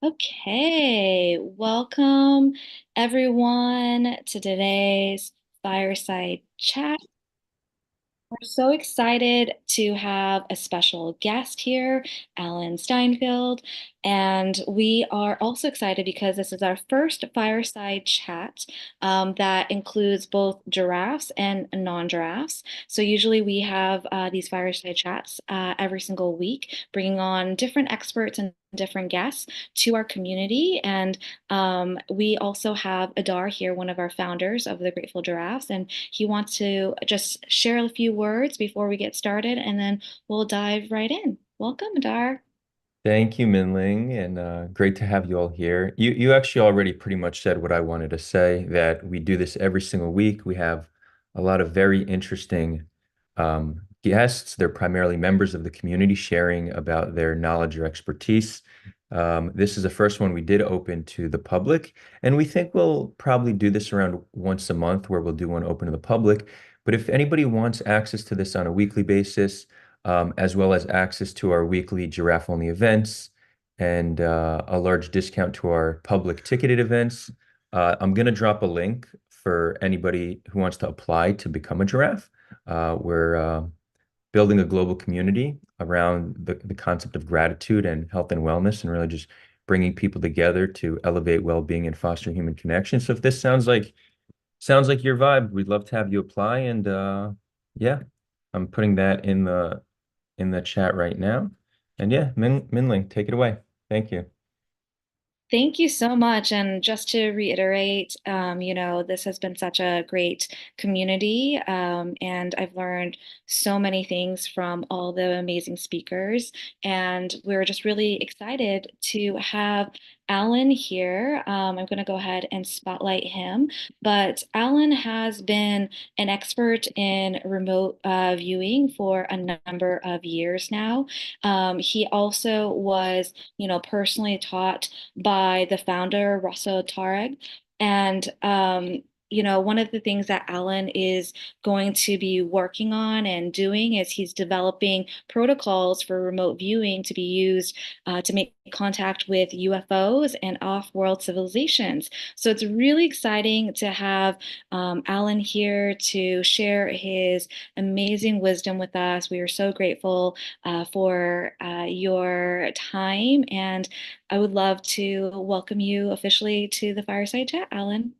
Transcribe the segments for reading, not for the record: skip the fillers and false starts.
Okay, welcome everyone to today's fireside chat. We're so excited to have a special guest here, Alan Steinfeld. And we are also excited because this is our first fireside chat that includes both giraffes and non-giraffes. So usually we have these fireside chats every single week, bringing on different experts and different guests to our community. And we also have Adar here, one of our founders of the Grateful Giraffes, and he wants to just share a few words before we get started, and then we'll dive right in. Welcome, Adar. Thank you, Minling, and great to have you all here. You actually already pretty much said what I wanted to say, that we do this every single week. We have a lot of very interesting guests. They're primarily members of the community sharing about their knowledge or expertise. This is the first one we did open to the public, and we think we'll probably do this around once a month where we'll do one open to the public. But if anybody wants access to this on a weekly basis, as well as access to our weekly giraffe-only events and a large discount to our public ticketed events. I'm going to drop a link for anybody who wants to apply to become a giraffe. We're building a global community around the concept of gratitude and health and wellness, and really just bringing people together to elevate well-being and foster human connection. So if this sounds like your vibe, we'd love to have you apply. And yeah, I'm putting that in the chat right now. And yeah, Minling, take it away. Thank you. Thank you so much. And just to reiterate, this has been such a great community, and I've learned so many things from all the amazing speakers. And we're just really excited to have Alan here. I'm going to go ahead and spotlight him. But Alan has been an expert in remote viewing for a number of years now. He also was, personally taught by the founder, Russell Tarek. And, one of the things that Alan is going to be working on and doing is he's developing protocols for remote viewing to be used to make contact with UFOs and off-world civilizations. So it's really exciting to have Alan here to share his amazing wisdom with us. We are so grateful for your time, and I would love to welcome you officially to the Fireside Chat, Alan.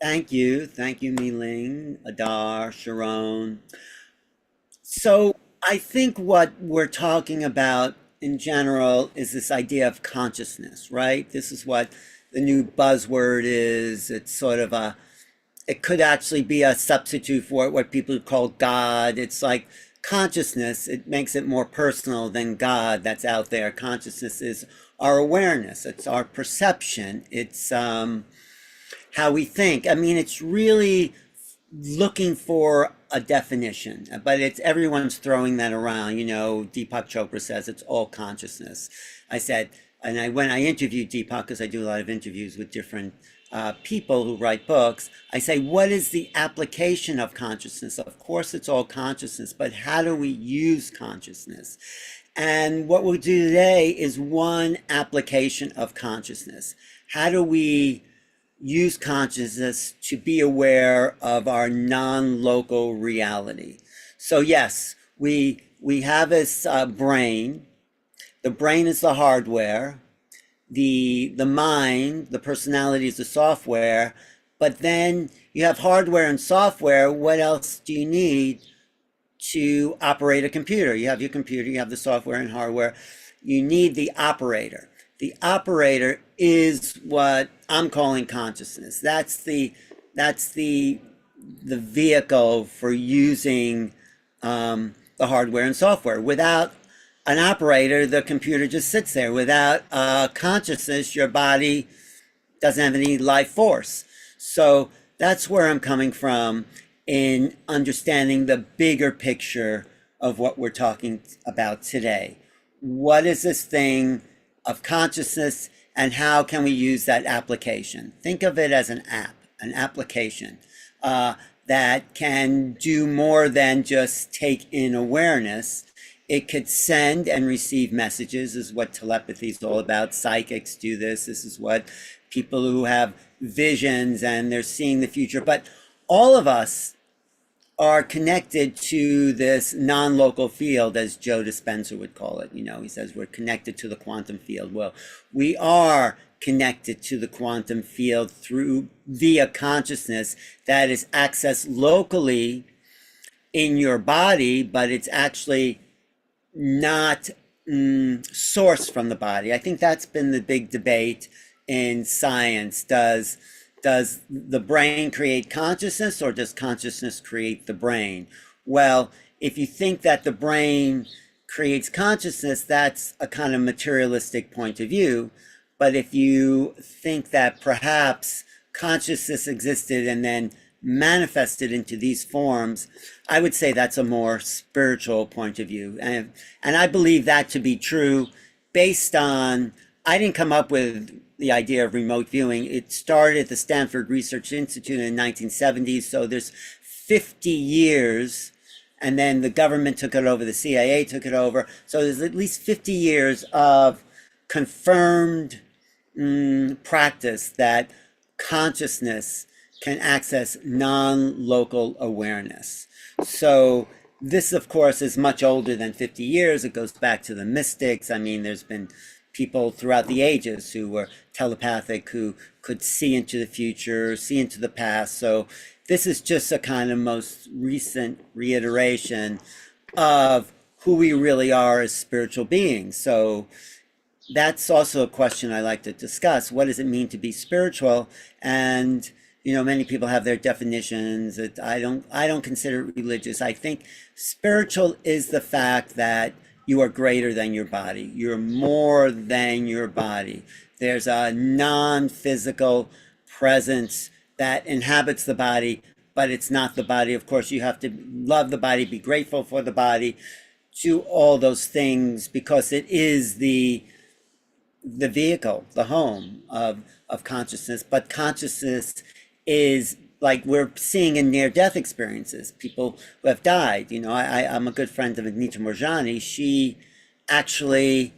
Thank you. Thank you, Mei-Ling, Adar, Sharon. So I think what we're talking about in general is this idea of consciousness, right? This is what the new buzzword is. It's sort of it could actually be a substitute for what people call God. It's like consciousness, it makes it more personal than God that's out there. Consciousness is our awareness, it's our perception, it's how we think. I mean, it's really looking for a definition, but it's everyone's throwing that around. Deepak Chopra says it's all consciousness. I said, when I interviewed Deepak, because I do a lot of interviews with different people who write books, I say, what is the application of consciousness? Of course, it's all consciousness, but how do we use consciousness? And what we'll do today is one application of consciousness. How do we use consciousness to be aware of our non-local reality? So yes, we have this brain. The brain is the hardware. The mind, the personality is the software. But then you have hardware and software. What else do you need to operate a computer? You have your computer, you have the software and hardware. You need the operator. The operator is what I'm calling consciousness. That's the vehicle for using the hardware and software. Without an operator, the computer just sits there. Without consciousness, your body doesn't have any life force. So that's where I'm coming from in understanding the bigger picture of what we're talking about today. What is this thing of consciousness, and how can we use that application? Think of it as an app, an application that can do more than just take in awareness. It could send and receive messages, is what telepathy is all about. Psychics do this. This is what people who have visions and they're seeing the future. But all of us are connected to this non-local field, as Joe Dispenza would call it. He says we're connected to the quantum field. Well, we are connected to the quantum field through via consciousness that is accessed locally in your body, but it's actually not sourced from the body. I think that's been the big debate in science. Does the brain create consciousness, or does consciousness create the brain? Well, if you think that the brain creates consciousness, that's a kind of materialistic point of view. But if you think that perhaps consciousness existed and then manifested into these forms, I would say that's a more spiritual point of view. And I believe that to be true based on, I didn't come up with the idea of remote viewing. It started at the Stanford Research Institute in the 1970s. So there's 50 years, and then the government took it over, the CIA took it over. So there's at least 50 years of confirmed practice that consciousness can access non-local awareness. So this, of course, is much older than 50 years. It goes back to the mystics. I mean, there's been people throughout the ages who were telepathic, who could see into the future, see into the past. So this is just a kind of most recent reiteration of who we really are as spiritual beings. So that's also a question I like to discuss. What does it mean to be spiritual? And many people have their definitions. I don't consider it religious. I think spiritual is the fact that you are greater than your body. You're more than your body. There's a non-physical presence that inhabits the body, but it's not the body. Of course, you have to love the body, be grateful for the body, do all those things, because it is the vehicle, the home of consciousness. But consciousness is, like we're seeing in near-death experiences, people who have died. I'm a good friend of Anita Morjani. She actually,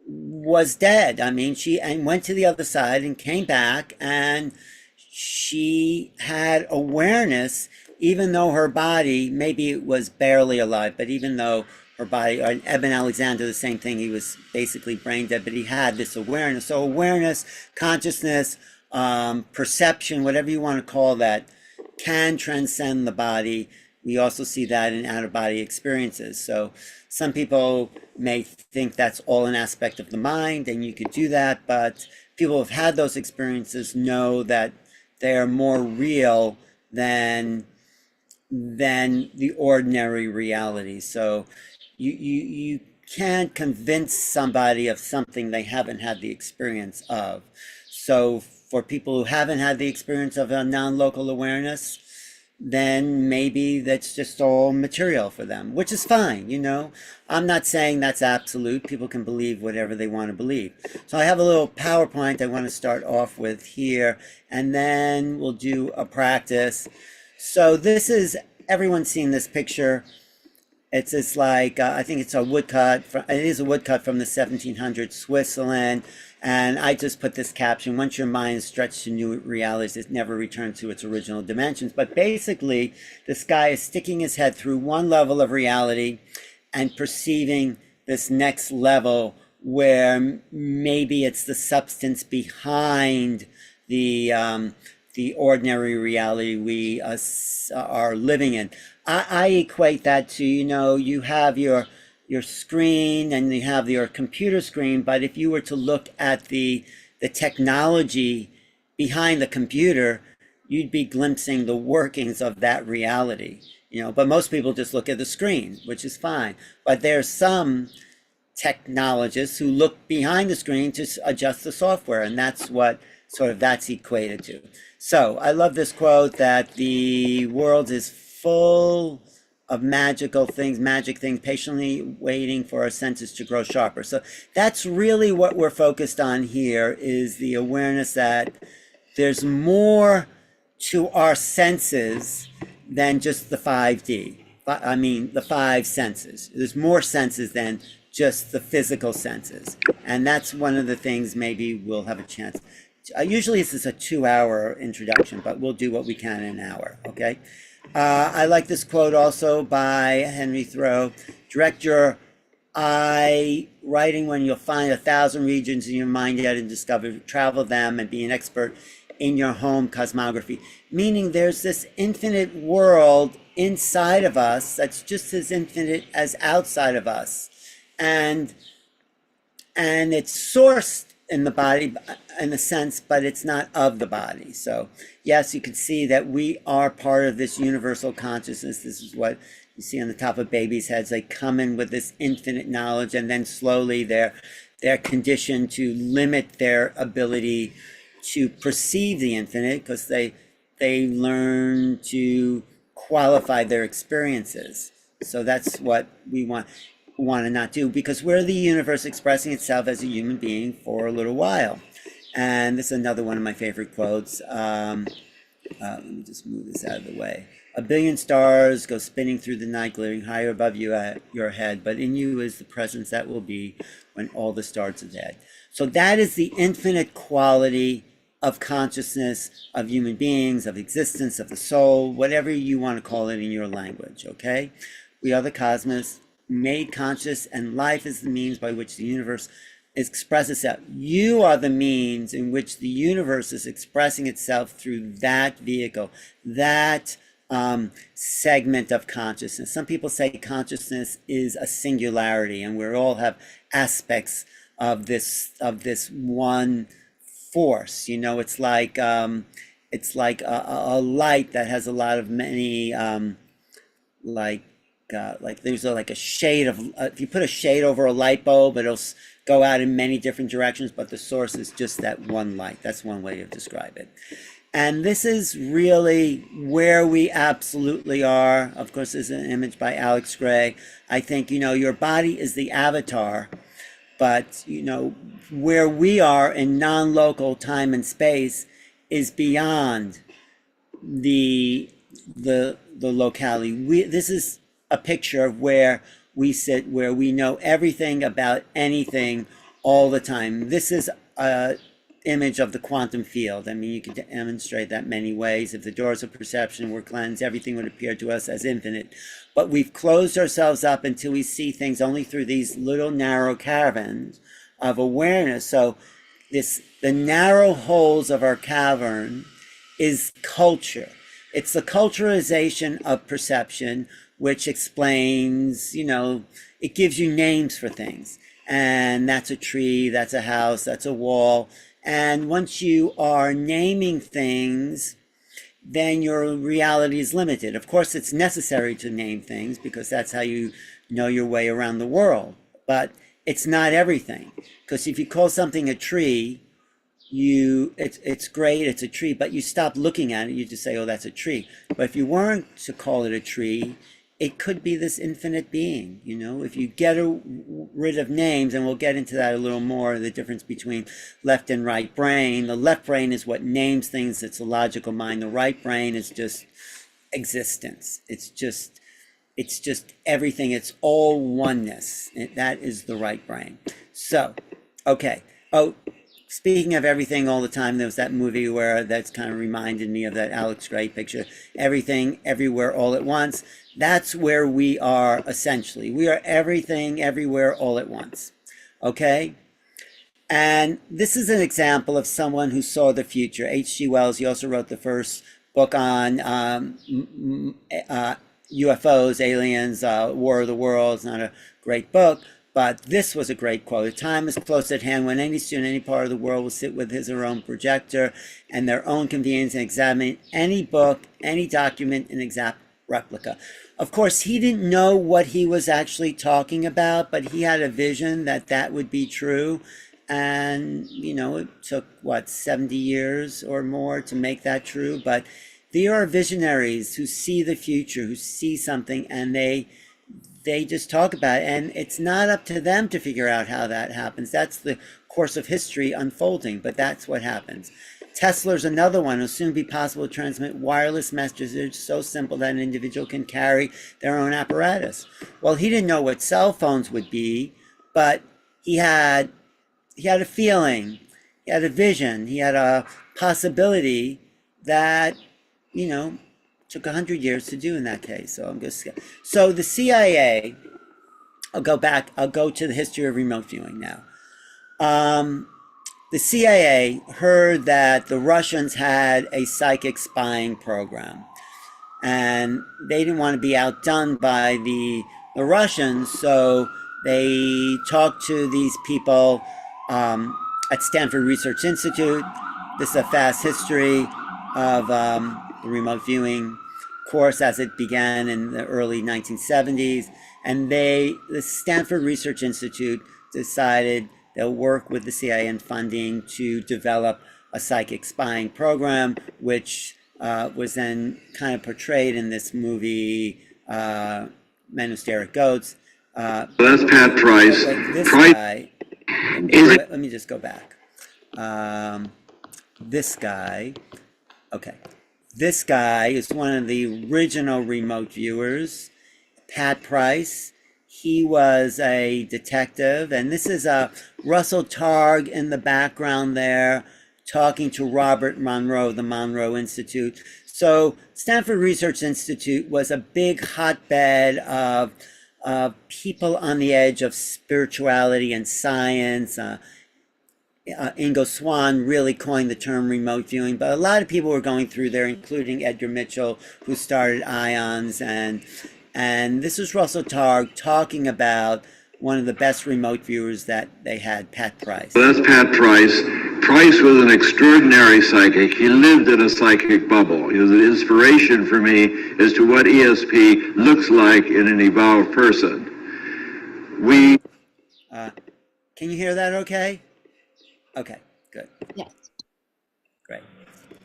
was dead. I mean, she went to the other side and came back, and she had awareness, even though her body, maybe it was barely alive, but even though her body, Eben Alexander, the same thing, he was basically brain dead, but he had this awareness. So awareness, consciousness, perception, whatever you want to call that, can transcend the body. We also see that in out-of-body experiences. So some people may think that's all an aspect of the mind, and you could do that, but people who have had those experiences know that they are more real than the ordinary reality. So you can't convince somebody of something they haven't had the experience of. So for people who haven't had the experience of a non-local awareness, then maybe that's just all material for them, which is fine. I'm not saying that's absolute. People can believe whatever they want to believe. So I have a little PowerPoint I want to start off with here, and then we'll do a practice. So this is, everyone's seen this picture. It's like, I think it's a woodcut. It is a woodcut from the 1700s, Switzerland. And I just put this caption: once your mind is stretched to new realities, it never returns to its original dimensions. But basically, this guy is sticking his head through one level of reality and perceiving this next level where maybe it's the substance behind the ordinary reality we are living in. I equate that to, you have your screen and you have your computer screen, but if you were to look at the technology behind the computer, you'd be glimpsing the workings of that reality. But most people just look at the screen, which is fine. But there's some technologists who look behind the screen to adjust the software, and that's what that's equated to. So I love this quote that the world is full of magic things, patiently waiting for our senses to grow sharper. So that's really what we're focused on here, is the awareness that there's more to our senses than just the 5D. I mean, the five senses. There's more senses than just the physical senses. And that's one of the things maybe we'll have a chance. Usually this is a 2 hour introduction, but we'll do what we can in an hour, okay? I like this quote also by Henry Thoreau. Direct your eye writing when you'll find 1,000 regions in your mind yet and discover, travel them and be an expert in your home cosmography. Meaning there's this infinite world inside of us that's just as infinite as outside of us. And it's sourced in the body in a sense, but it's not of the body. So yes, you can see that we are part of this universal consciousness. This is what you see on the top of babies' heads. They come in with this infinite knowledge, and then slowly they're conditioned to limit their ability to perceive the infinite, because they learn to qualify their experiences. So that's what we want to not do, because we're the universe expressing itself as a human being for a little while. And this is another one of my favorite quotes. Let me just move this out of the way. A billion stars go spinning through the night, glittering higher above you at your head, but in you is the presence that will be when all the stars are dead. So that is the infinite quality of consciousness, of human beings, of existence, of the soul, whatever you want to call it in your language, okay? We are the cosmos, made conscious, and life is the means by which the universe expresses itself. You are the means in which the universe is expressing itself through that vehicle, that segment of consciousness. Some people say consciousness is a singularity, and we all have aspects of this one force. You know, it's like a light that has a lot of many like there's like a shade of if you put a shade over a light bulb, it'll go out in many different directions, but the source is just that one light. That's one way to describe it. And this is really where we absolutely are. Of course, there's an image by Alex Gray. I think, you know, your body is the avatar, but, you know, where we are in non-local time and space is beyond the locality. This is a picture of where we sit, where we know everything about anything all the time. This is a image of the quantum field. I mean, you can demonstrate that many ways. If the doors of perception were cleansed, everything would appear to us as infinite. But we've closed ourselves up until we see things only through these little narrow caverns of awareness. So the narrow holes of our cavern is culture. It's the culturalization of perception, which explains, you know, it gives you names for things. And that's a tree, that's a house, that's a wall. And once you are naming things, then your reality is limited. Of course, it's necessary to name things because that's how you know your way around the world. But it's not everything. Because if you call something a tree, it's great, it's a tree, but you stop looking at it, you just say, oh, that's a tree. But if you weren't to call it a tree, it could be this infinite being, you know. If you get rid of names, and we'll get into that a little more, the difference between left and right brain. The left brain is what names things, it's a logical mind. The right brain is just existence. It's just everything. It's all oneness. That is the right brain. So, okay. Oh, speaking of everything all the time, there was that movie where that's kind of reminded me of that Alex Gray picture. Everything, everywhere, all at once. That's where we are essentially. We are everything, everywhere, all at once. Okay? And this is an example of someone who saw the future. H.G. Wells, he also wrote the first book on UFOs, aliens, War of the Worlds. Not a great book, but this was a great quote. "The time is close at hand when any student in any part of the world will sit with his or her own projector and their own convenience and examine any book, any document, an exact replica." Of course, he didn't know what he was actually talking about, but he had a vision that that would be true. And, you know, it took, 70 years or more to make that true. But there are visionaries who see the future, who see something, and they they just talk about it, and it's not up to them to figure out how that happens. That's the course of history unfolding, but that's what happens. Tesla's another one. It'll soon be possible to transmit wireless messages so simple that an individual can carry their own apparatus. Well, he didn't know what cell phones would be, but he had a feeling, he had a vision, he had a possibility that, took 100 years to do in that case. So the CIA, I'll go to the history of remote viewing now. The CIA heard that the Russians had a psychic spying program, and they didn't want to be outdone by the Russians, so they talked to these people at Stanford Research Institute. This is a fast history of the remote viewing course as it began in the early 1970s. And the Stanford Research Institute decided they'll work with the CIA and funding to develop a psychic spying program, which was then kind of portrayed in this movie, Men Who Stare at Goats. That's Pat Price. This guy, let me just go back. This guy, okay. This guy is one of the original remote viewers, Pat Price. He was a detective, and this is Russell Targ in the background there, talking to Robert Monroe, the Monroe Institute. So Stanford Research Institute was a big hotbed of people on the edge of spirituality and science. Ingo Swann really coined the term remote viewing, but a lot of people were going through there, including Edgar Mitchell, who started IONS, and this is Russell Targ talking about one of the best remote viewers that they had, Pat Price. That's Pat Price. Price was an extraordinary psychic. He lived in a psychic bubble. He was an inspiration for me as to what ESP looks like in an evolved person. Can you hear that okay? Okay, good. Yes. Great.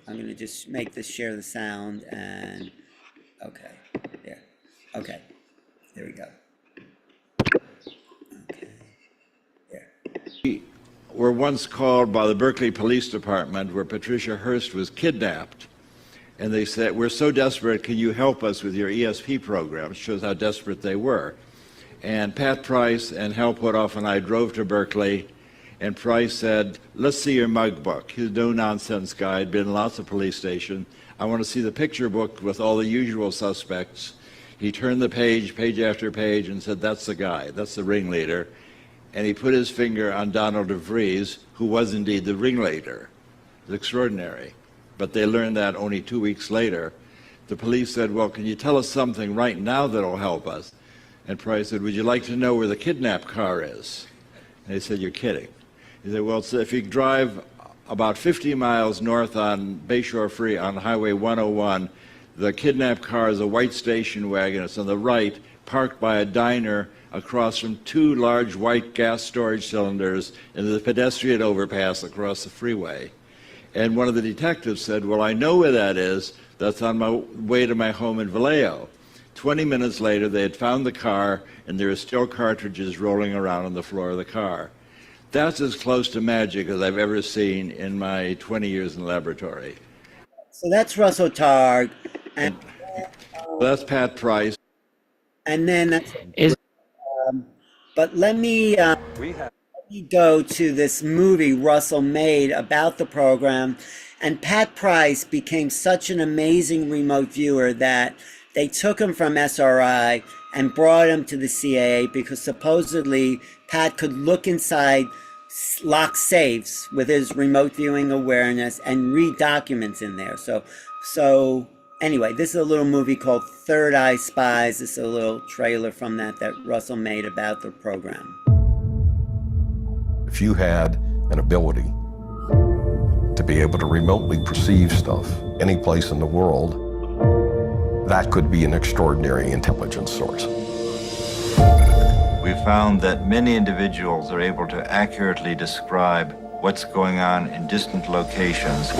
I'm going to just make this share the sound and, okay, there. Okay, there we go. Okay, there. We were once called by the Berkeley Police Department where Patricia Hearst was kidnapped. And they said, we're so desperate, can you help us with your ESP program? It shows how desperate they were. And Pat Price and Hal Puthoff and I drove to Berkeley, and Price said, let's see your mug book. He's a no-nonsense guy, had been in lots of police stations. I want to see the picture book with all the usual suspects. He turned the page after page, and said, that's the guy, that's the ringleader. And he put his finger on Donald DeVries, who was indeed the ringleader. It was extraordinary. But they learned that only 2 weeks later. The police said, well, can you tell us something right now that'll help us? And Price said, would you like to know where the kidnapped car is? And they said, you're kidding. He said, well, so if you drive about 50 miles north on Bayshore Free on Highway 101, the kidnapped car is a white station wagon. It's on the right, parked by a diner across from two large white gas storage cylinders in the pedestrian overpass across the freeway. And one of the detectives said, well, I know where that is. That's on my way to my home in Vallejo. 20 minutes later, they had found the car, and there are still cartridges rolling around on the floor of the car. That's as close to magic as I've ever seen in my 20 years in the laboratory. So that's Russell Targ, and that's Pat Price. And then, but let me go to this movie Russell made about the program. And Pat Price became such an amazing remote viewer that they took him from SRI and brought him to the CIA because supposedly Pat could look inside locked safes with his remote viewing awareness and read documents in there. So anyway, this is a little movie called Third Eye Spies. This is a little trailer from that Russell made about the program. If you had an ability to be able to remotely perceive stuff any place in the world, that could be an extraordinary intelligence source. We found that many individuals are able to accurately describe what's going on in distant locations.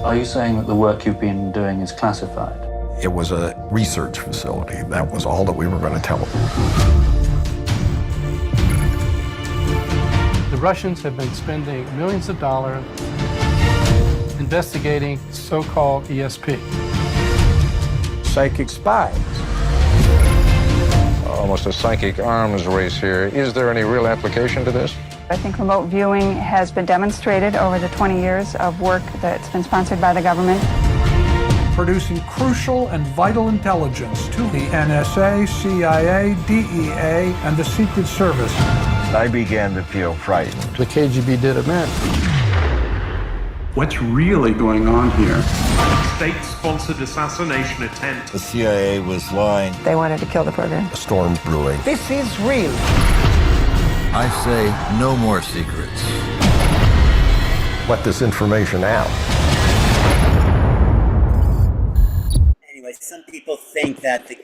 Are you saying that the work you've been doing is classified? It was a research facility. That was all that we were going to tell them. The Russians have been spending millions of dollars investigating so-called ESP. Psychic spies. Almost a psychic arms race here. Is there any real application to this? I think remote viewing has been demonstrated over the 20 years of work that's been sponsored by the government. Producing crucial and vital intelligence to the NSA, CIA, DEA, and the Secret Service. I began to feel frightened. The KGB did it, man. What's really going on here? State-sponsored assassination attempt. The CIA was lying. They wanted to kill the program. A storm brewing. This is real. I say no more secrets. Let this information out. Anyway, some people think that the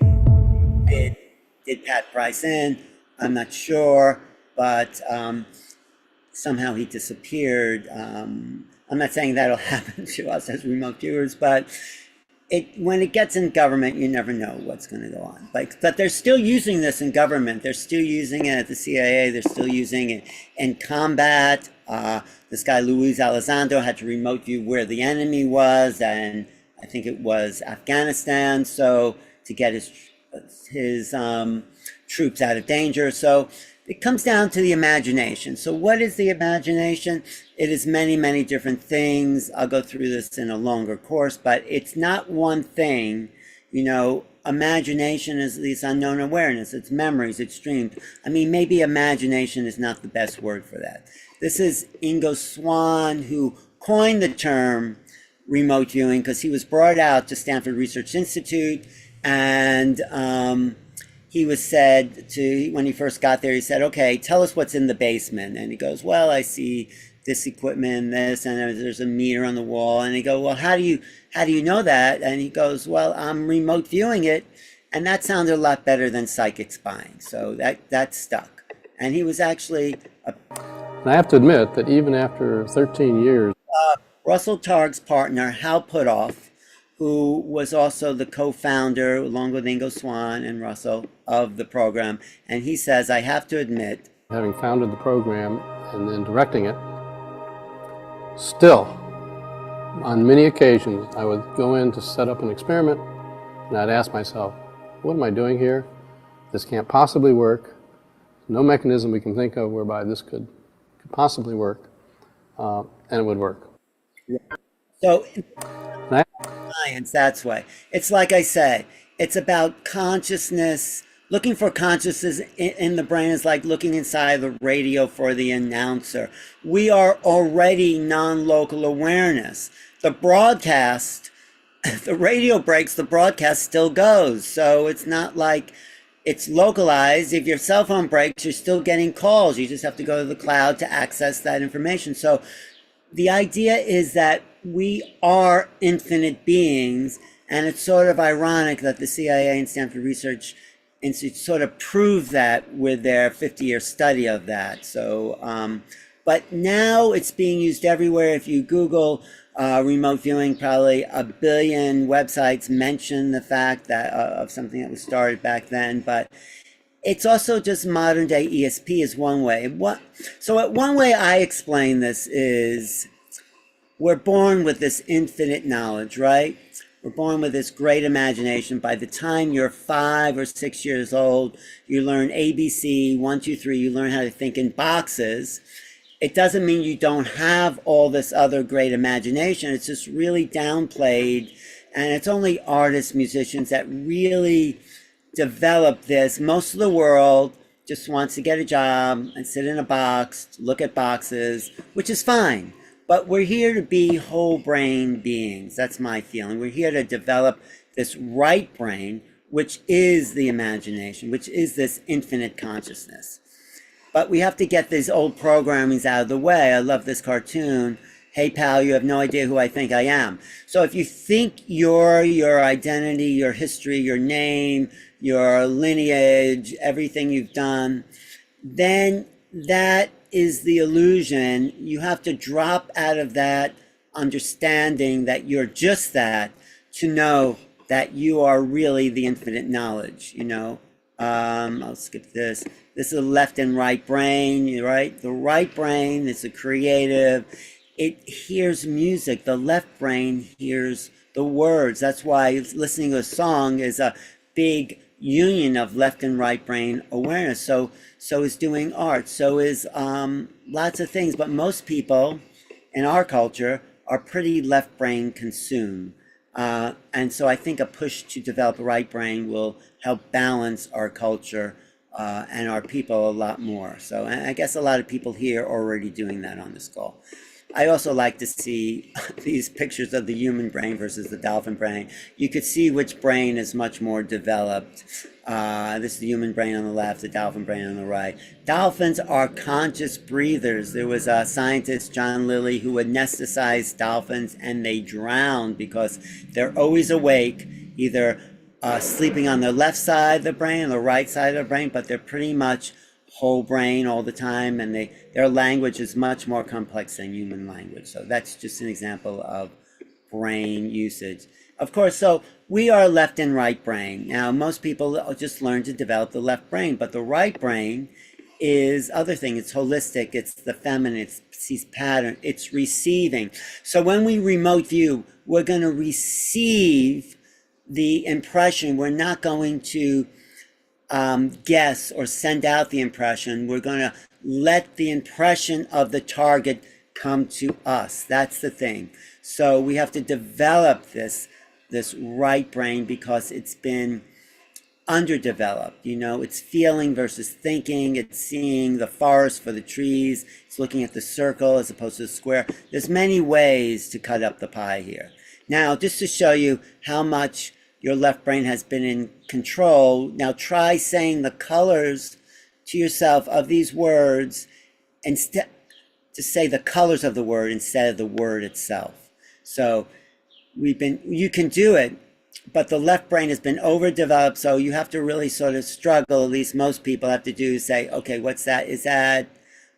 did Pat Price in. I'm not sure, but somehow he disappeared. I'm not saying that'll happen to us as remote viewers, but when it gets in government, you never know what's going to go on. But they're still using this in government. They're still using it at the CIA. They're still using it in combat. This guy, Luis Elizondo, had to remote view where the enemy was, and I think it was Afghanistan, so to get his troops out of danger. So it comes down to the imagination. So what is the imagination? It is many, many different things. I'll go through this in a longer course, but it's not one thing. You know, imagination is this unknown awareness. It's memories, it's dreams. I mean, maybe imagination is not the best word for that. This is Ingo Swann, who coined the term remote viewing because he was brought out to Stanford Research Institute, and he was said to, when he first got there, he said, okay, tell us what's in the basement. And he goes, well, I see this equipment, this, and there's a meter on the wall. And he goes, well, how do you know that? And he goes, well, I'm remote viewing it. And that sounded a lot better than psychic spying. So that stuck. And he was actually And I have to admit that even after 13 years, Russell Targ's partner, Hal Puthoff, who was also the co-founder, along with Ingo Swann and Russell, of the program. And he says, I have to admit, having founded the program and then directing it, still, on many occasions, I would go in to set up an experiment, and I'd ask myself, what am I doing here? This can't possibly work. No mechanism we can think of whereby this could possibly work, and it would work. so science, that's why. It's like I said, it's about consciousness. Looking for consciousness in the brain is like looking inside the radio for the announcer. We are already non-local awareness. The broadcast, the radio breaks, the broadcast still goes. So it's not like it's localized. If your cell phone breaks, you're still getting calls. You just have to go to the cloud to access that information. So the idea is that we are infinite beings, and it's sort of ironic that the CIA and Stanford Research Institute sort of proved that with their 50-year study of that. So, but now it's being used everywhere. If you Google remote viewing, probably 1 billion websites mention the fact that of something that was started back then. But it's also just modern day ESP is one way. So one way I explain this is we're born with this infinite knowledge, right? We're born with this great imagination. By the time you're 5 or 6 years old, you learn ABC, 1, 2, 3, you learn how to think in boxes. It doesn't mean you don't have all this other great imagination. It's just really downplayed. And it's only artists, musicians that really develop this. Most of the world just wants to get a job and sit in a box, look at boxes, which is fine. But we're here to be whole brain beings. That's my feeling. We're here to develop this right brain, which is the imagination, which is this infinite consciousness. But we have to get these old programmings out of the way. I love this cartoon. Hey, pal, you have no idea who I think I am. So if you think your identity, your history, your name, your lineage, everything you've done, then that is the illusion. You have to drop out of that understanding that you're just that to know that you are really the infinite knowledge, you know. I'll skip this. This is the left and right brain, right? The right brain is a creative. It hears music. The left brain hears the words. That's why listening to a song is a big union of left and right brain awareness. So is doing art. So is lots of things. But most people in our culture are pretty left brain consumed. And so I think a push to develop a right brain will help balance our culture and our people a lot more. So and I guess a lot of people here are already doing that on this call. I also like to see these pictures of the human brain versus the dolphin brain. You could see which brain is much more developed. This is the human brain on the left, the dolphin brain on the right. Dolphins are conscious breathers. There was a scientist, John Lilly, who anesthetized dolphins and they drowned because they're always awake, either sleeping on the left side of the brain or the right side of the brain, but they're pretty much whole brain all the time, and their language is much more complex than human language. So that's just an example of brain usage. Of course, so we are left and right brain. Now, most people just learn to develop the left brain, but the right brain is other thing. It's holistic, it's the feminine, it sees pattern, it's receiving. So when we remote view, we're going to receive the impression. We're not going to guess or send out the impression. We're going to let the impression of the target come to us. That's the thing. So we have to develop this right brain because it's been underdeveloped. You know, it's feeling versus thinking. It's seeing the forest for the trees. It's looking at the circle as opposed to the square. There's many ways to cut up the pie here. Now, just to show you how much your left brain has been in control, now try saying the colors to yourself of these words instead, to say the colors of the word instead of the word itself. So you can do it, but the left brain has been overdeveloped, so you have to really sort of struggle. At least most people have to do is say, okay, what's that? Is that,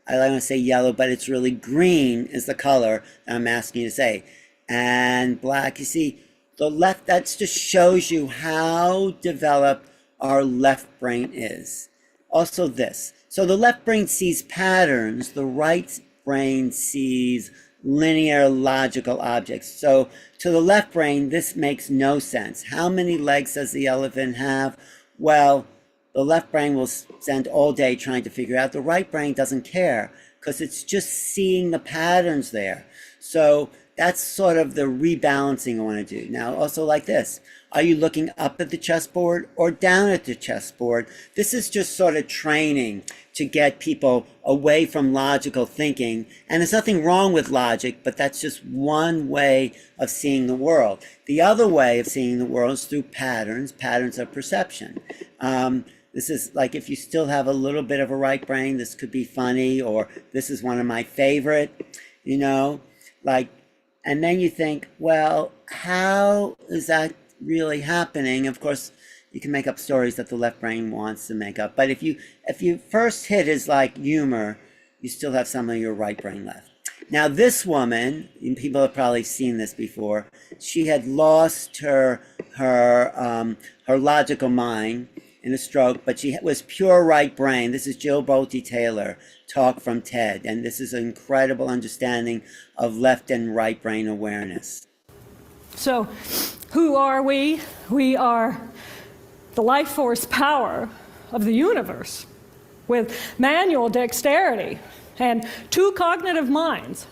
I don't want to say yellow, but it's really green is the color that I'm asking you to say. And black, you see, the left, that just shows you how developed our left brain is. Also this. So the left brain sees patterns, the right brain sees linear logical objects. So to the left brain, this makes no sense. How many legs does the elephant have? Well, the left brain will spend all day trying to figure out. The right brain doesn't care because it's just seeing the patterns there. So that's sort of the rebalancing I want to do. Now, also like this. Are you looking up at the chessboard or down at the chessboard? This is just sort of training to get people away from logical thinking. And there's nothing wrong with logic, but that's just one way of seeing the world. The other way of seeing the world is through patterns of perception. This is like if you still have a little bit of a right brain, this could be funny, or this is one of my favorite, you know, like, and then you think, well, how is that really happening? Of course, you can make up stories that the left brain wants to make up. But if you first hit is like humor, you still have some of your right brain left. Now, this woman, and people have probably seen this before, she had lost her logical mind in a stroke, but she was pure right brain. This is Jill Bolte Taylor, talk from TED, and this is an incredible understanding of left and right brain awareness. So, who are we? We are the life force power of the universe with manual dexterity and two cognitive minds.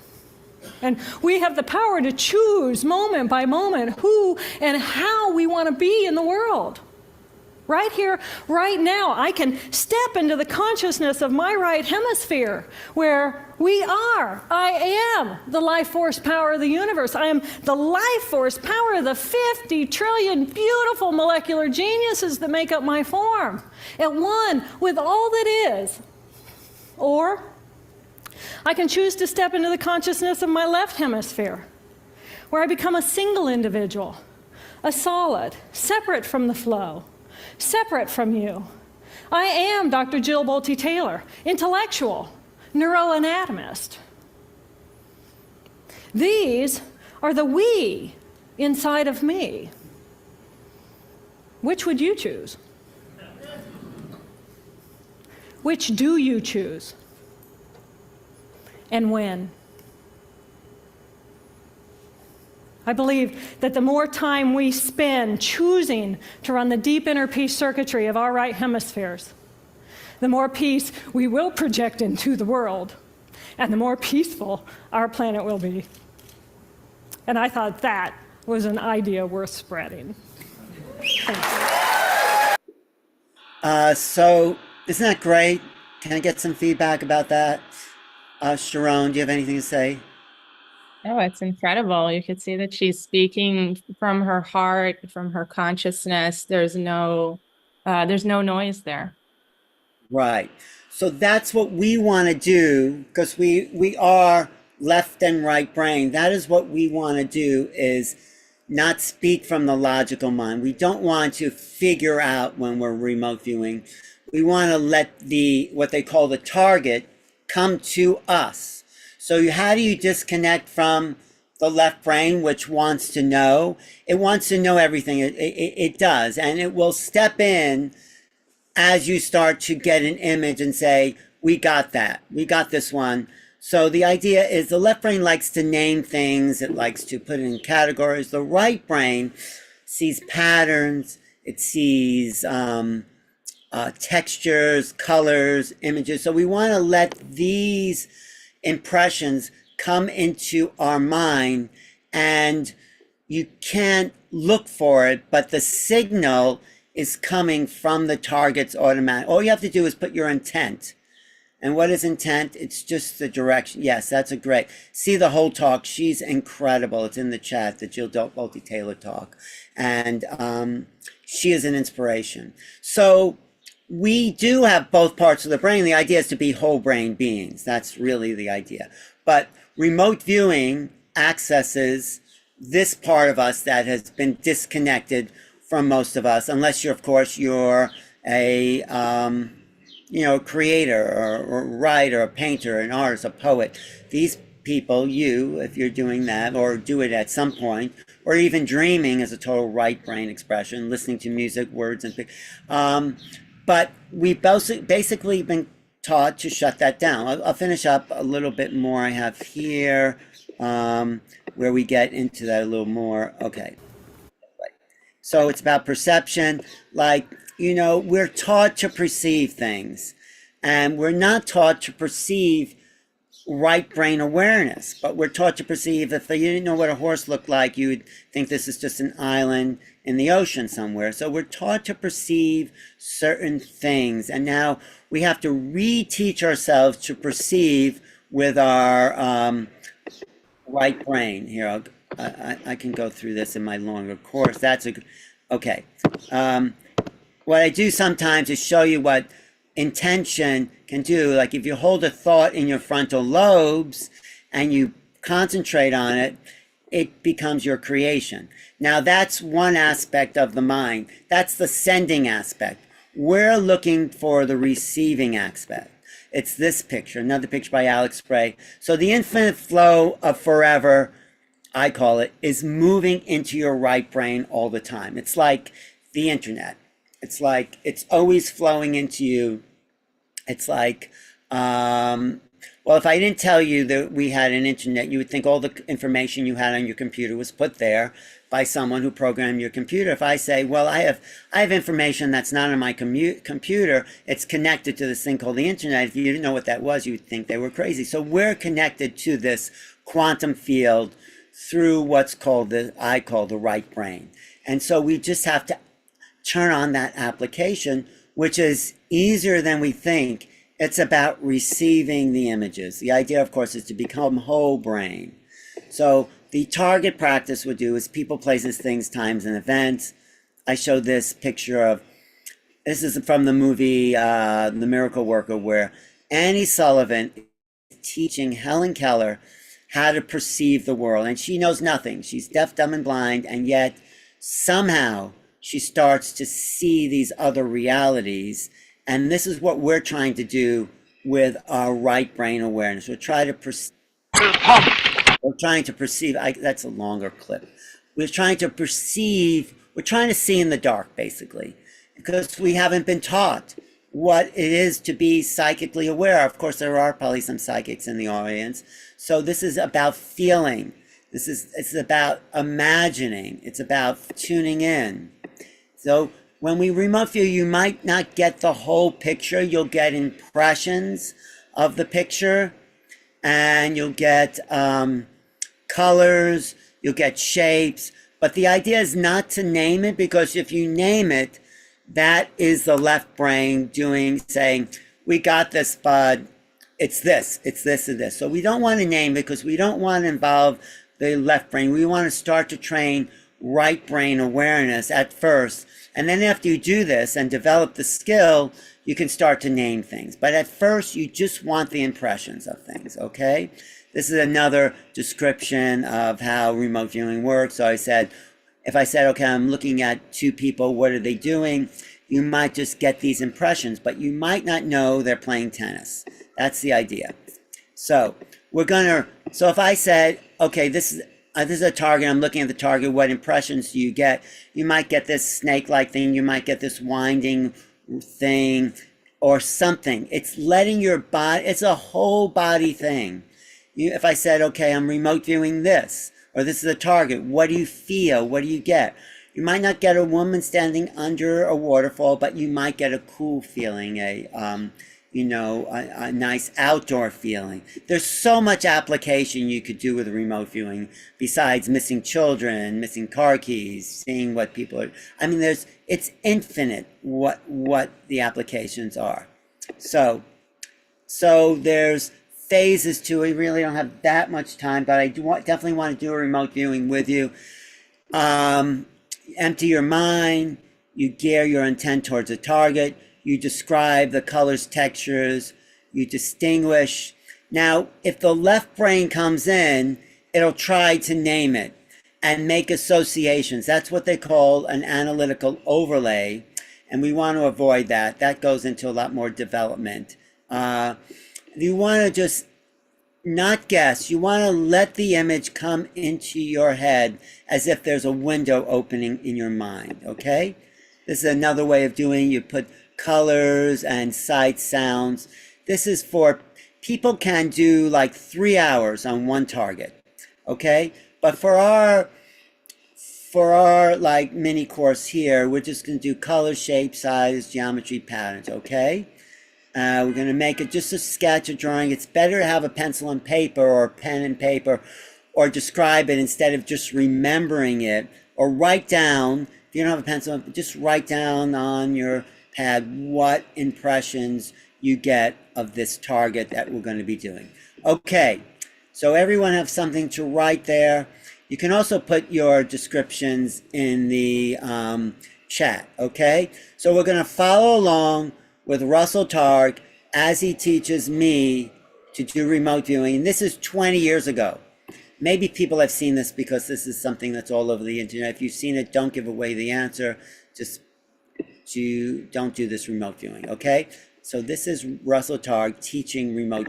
And we have the power to choose moment by moment who and how we want to be in the world. Right here, right now, I can step into the consciousness of my right hemisphere where I am the life force power of the universe. I am the life force power of the 50 trillion beautiful molecular geniuses that make up my form, at one with all that is. Or I can choose to step into the consciousness of my left hemisphere, where I become a single individual, a solid, separate from the flow, separate from you. I am Dr. Jill Bolte Taylor, intellectual, neuroanatomist. These are the we inside of me. Which would you choose? Which do you choose? And when? I believe that the more time we spend choosing to run the deep inner peace circuitry of our right hemispheres, the more peace we will project into the world, and the more peaceful our planet will be. And I thought that was an idea worth spreading. Thank you. So, isn't that great? Can I get some feedback about that? Sharon, do you have anything to say? Oh, it's incredible. You could see that she's speaking from her heart, from her consciousness. There's no noise there. Right. So that's what we want to do, because we are left and right brain. That is what we want to do, is not speak from the logical mind. We don't want to figure out when we're remote viewing. We want to let what they call the target come to us. So how do you disconnect from the left brain, which wants to know? It wants to know everything. It does. And it will step in as you start to get an image and say, we got that. We got this one. So the idea is the left brain likes to name things. It likes to put it in categories. The right brain sees patterns. It sees textures, colors, images. So we want to let these impressions come into our mind, and you can't look for it, but the signal is coming from the target's automatic. All you have to do is put your intent. And what is intent? It's just the direction. Yes, that's a great. See the whole talk. She's incredible. It's in the chat, the Jill Bolte-Taylor talk. And she is an inspiration. So we do have both parts of the brain. The idea is to be whole brain beings. That's really the idea. But remote viewing accesses this part of us that has been disconnected from most of us, unless you're, of course, you're a creator or writer, a painter, an artist, a poet. These people, if you're doing that, or do it at some point, or even dreaming is a total right brain expression, listening to music, words, and but we've basically been taught to shut that down. I'll finish up a little bit more I have here, where we get into that a little more. Okay. So it's about perception. We're taught to perceive things, and we're not taught to perceive right brain awareness, but we're taught to perceive. If you didn't know what a horse looked like, you would think this is just an island in the ocean somewhere. So we're taught to perceive certain things, and now we have to reteach ourselves to perceive with our right brain. Here, I can go through this in my longer course. Okay. What I do sometimes is show you what intention can do. Like if you hold a thought in your frontal lobes and you concentrate on it, it becomes your creation. Now that's one aspect of the mind. That's the sending aspect. We're looking for the receiving aspect. It's this picture, another picture by Alex Spray. So the infinite flow of forever, I call it, is moving into your right brain all the time. It's like the internet. It's like it's always flowing into you. It's like, well, if I didn't tell you that we had an internet, you would think all the information you had on your computer was put there by someone who programmed your computer. If I say, well, I have information that's not on my computer, it's connected to this thing called the internet. If you didn't know what that was, you would think they were crazy. So we're connected to this quantum field through what's called I call the right brain. And so we just have to turn on that application, which is easier than we think. It's about receiving the images. The idea, of course, is to become whole brain. So the target practice would do is people, places, things, times, and events. I showed this picture this is from the movie The Miracle Worker, where Annie Sullivan is teaching Helen Keller how to perceive the world. And she knows nothing. She's deaf, dumb, and blind, and yet somehow she starts to see these other realities. And this is what we're trying to do with our right brain awareness. We're trying to perceive. That's a longer clip. We're trying to perceive we're trying to see in the dark, basically, because we haven't been taught what it is to be psychically aware. Of course, there are probably some psychics in the audience. So this is about feeling. It's about imagining. It's about tuning in. So when we remote view, you might not get the whole picture. You'll get impressions of the picture, and you'll get colors, you'll get shapes. But the idea is not to name it, because if you name it, that is the left brain saying, we got this, bud. It's this, and this. So we don't want to name it, because we don't want to involve the left brain. We want to start to train right brain awareness at first. And then after you do this and develop the skill, you can start to name things. But at first, you just want the impressions of things, okay? This is another description of how remote viewing works. So if I said, okay, I'm looking at two people, what are they doing? You might just get these impressions, but you might not know they're playing tennis. That's the idea. So so if I said, okay, this is a target, I'm looking at the target, what impressions do you get? You might get this snake-like thing, you might get this winding thing, or something. It's letting your body, it's a whole body thing. If I said, okay, I'm remote viewing this, or this is a target, what do you feel? What do you get? You might not get a woman standing under a waterfall, but you might get a cool feeling, a nice outdoor feeling. There's so much application you could do with remote viewing besides missing children, missing car keys, seeing what people are. I mean, it's infinite what the applications are. So there's phases to it. We really don't have that much time, but I definitely want to do a remote viewing with you. Empty your mind. You gear your intent towards a target. You describe the colors, textures. You distinguish. Now, if the left brain comes in, it'll try to name it and make associations. That's what they call an analytical overlay, and we want to avoid that. That goes into a lot more development. You want to just not guess. You want to let the image come into your head as if there's a window opening in your mind, okay? This is another way of doing. You put colors and sight sounds. This is for people can do like 3 hours on one target, okay? But for our like mini course here, we're just going to do color, shape, size, geometry, patterns, okay? We're going to make it just a sketch, a drawing. It's better to have a pencil and paper or pen and paper, or describe it instead of just remembering it, or write down. If you don't have a pencil, just write down on your pad what impressions you get of this target that we're going to be doing. Okay, so everyone have something to write there. You can also put your descriptions in the chat, okay? So we're going to follow along with Russell Targ as he teaches me to do remote viewing. And this is 20 years ago. Maybe people have seen this because this is something that's all over the internet. If you've seen it, don't give away the answer. Just don't do this remote viewing, okay? So this is Russell Targ teaching remote.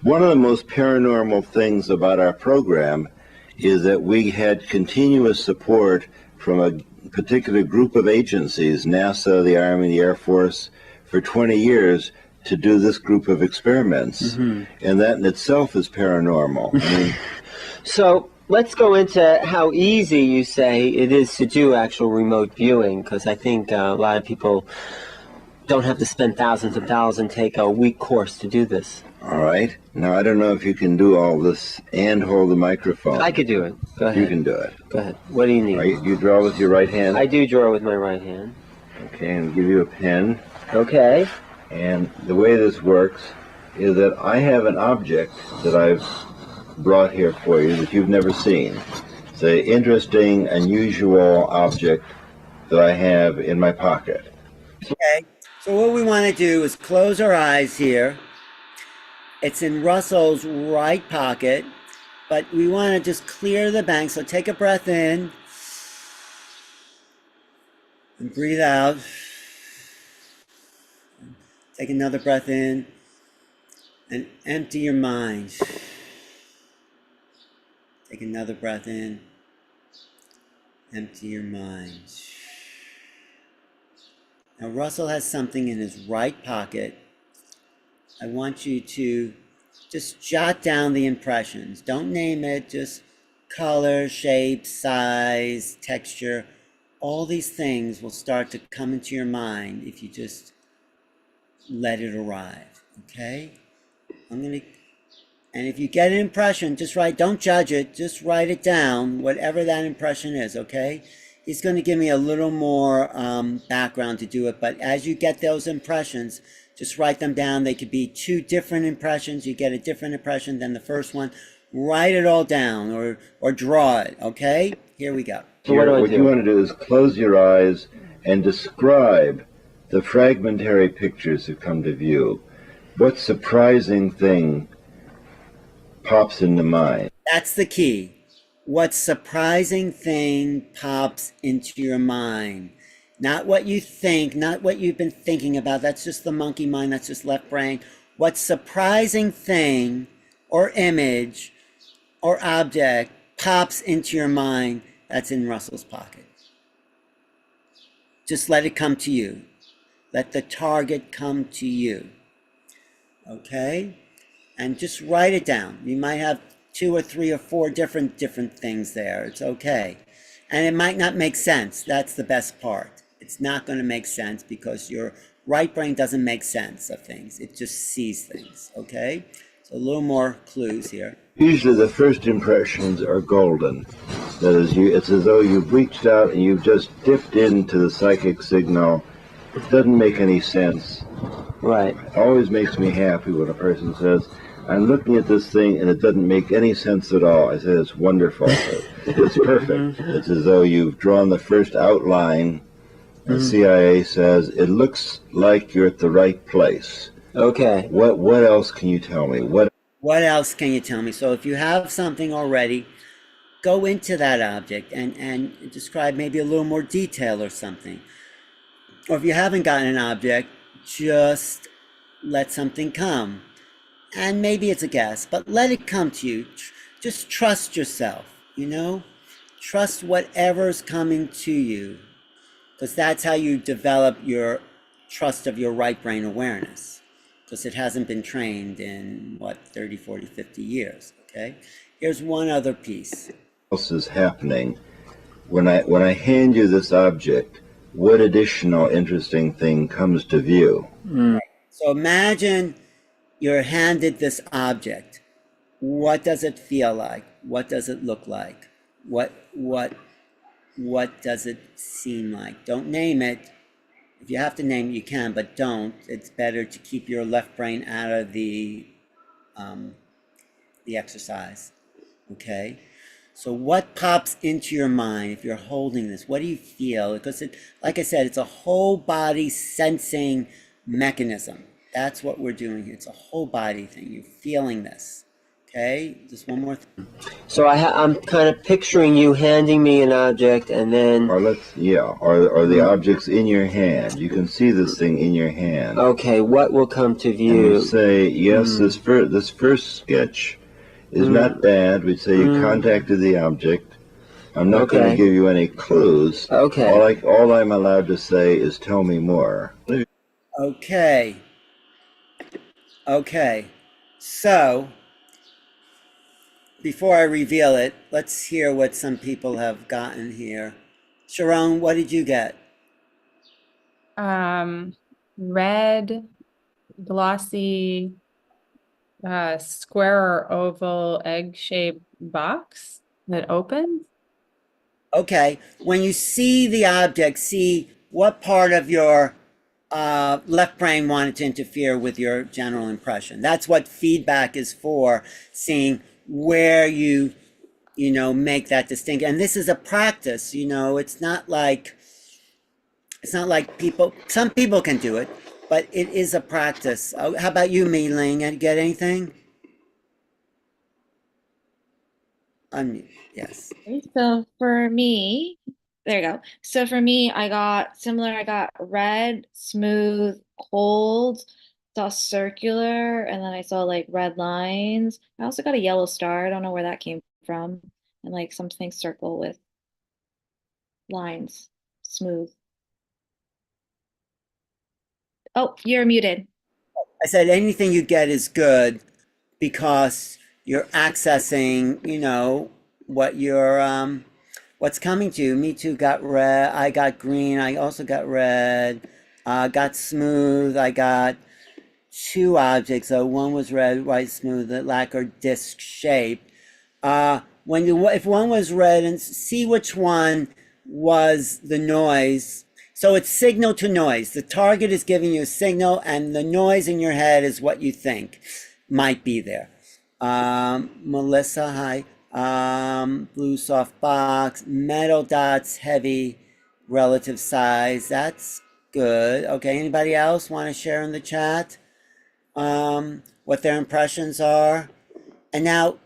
One of the most paranormal things about our program is that we had continuous support from a particular group of agencies, NASA, the Army, the Air Force, for 20 years to do this group of experiments. Mm-hmm. And that in itself is paranormal. I mean, so let's go into how easy you say it is to do actual remote viewing, because I think a lot of people don't have to spend thousands of dollars and take a week course to do this. All right. Now, I don't know if you can do all this and hold the microphone. I could do it. Go ahead. You can do it. Go ahead. What do you need? You draw with your right hand? I do draw with my right hand. Okay, and I'll give you a pen. Okay. And the way this works is that I have an object that I've brought here for you that you've never seen. It's an interesting, unusual object that I have in my pocket. Okay, so what we want to do is close our eyes here. It's in Russell's right pocket, but we want to just clear the bank. So take a breath in and breathe out. Take another breath in and empty your mind. Take another breath in Empty your mind. Now Russell has something in his right pocket. I want you to just jot down the impressions. Don't name it, just color, shape, size, texture. All these things will start to come into your mind if you just let it arrive, okay? And if you get an impression, just write, don't judge it, just write it down, whatever that impression is, okay? He's going to give me a little more background to do it, but as you get those impressions, just write them down. They could be two different impressions. You get a different impression than the first one. Write it all down or draw it, okay? Here we go. So what you want to do is close your eyes and describe the fragmentary pictures that come to view. What surprising thing pops into mind? That's the key. What surprising thing pops into your mind? Not what you think, not what you've been thinking about. That's just the monkey mind, that's just left brain. What surprising thing or image or object pops into your mind that's in Russell's pocket? Just let it come to you. Let the target come to you. Okay? And just write it down. You might have 2 or 3 or 4 different things there. It's okay. And it might not make sense. That's the best part. It's not going to make sense because your right brain doesn't make sense of things. It just sees things, okay? So a little more clues here. Usually the first impressions are golden. That is, it's as though you've reached out and you've just dipped into the psychic signal. It doesn't make any sense. Right. It always makes me happy when a person says, I'm looking at this thing and it doesn't make any sense at all. I say, it's wonderful. It's perfect. It's as though you've drawn the first outline. The CIA says, it looks like you're at the right place. Okay. What else can you tell me? What else can you tell me? So if you have something already, go into that object and describe maybe a little more detail or something. Or if you haven't gotten an object, just let something come. And maybe it's a guess, but let it come to you. Just trust yourself, you know? Trust whatever's coming to you, because that's how you develop your trust of your right brain awareness, because it hasn't been trained in, 30, 40, 50 years, okay? Here's one other piece. What else is happening? When I hand you this object, what additional interesting thing comes to view? So imagine you're handed this object. What does it feel like? What does it look like? What does it seem like? Don't name it. If you have to name it, you can, but don't. It's better to keep your left brain out of the exercise. Okay? So what pops into your mind if you're holding this? What do you feel? Because like I said, it's a whole body sensing mechanism. That's what we're doing here. It's a whole body thing. You're feeling this. Okay? Just one more thing. So I'm kind of picturing you handing me an object and then... Or the objects in your hand. You can see this thing in your hand. Okay, what will come to view? And you say, yes, this first sketch is not bad. We'd say you contacted the object. I'm not going to give you any clues. Okay. All I'm allowed to say is tell me more. Okay. Okay. So, before I reveal it, let's hear what some people have gotten here. Sharon, what did you get? Red, glossy, square or oval egg-shaped box that opens. Okay. When you see the object, see what part of your left brain wanted to interfere with your general impression. That's what feedback is for, seeing where you make that distinction. And this is a practice, it's not like some people can do it, but it is a practice. How about you, Mi Ling? Get anything? Yes. So for me, there you go. So for me, I got similar. I got red, smooth, cold, saw circular, and then I saw like red lines. I also got a yellow star. I don't know where that came from. And like something circle with lines. Smooth. Oh, you're muted. I said anything you get is good because you're accessing, what you're what's coming to you. Me too got red, I got green, I also got red, got smooth, I got two objects. So one was red, white, smooth, lacquer, disc shape. If one was red, and see which one was the noise. So it's signal to noise. The target is giving you a signal, and the noise in your head is what you think might be there. Melissa, hi. Blue soft box, metal dots, heavy, relative size. That's good. Okay, anybody else want to share in the chat what their impressions are? And now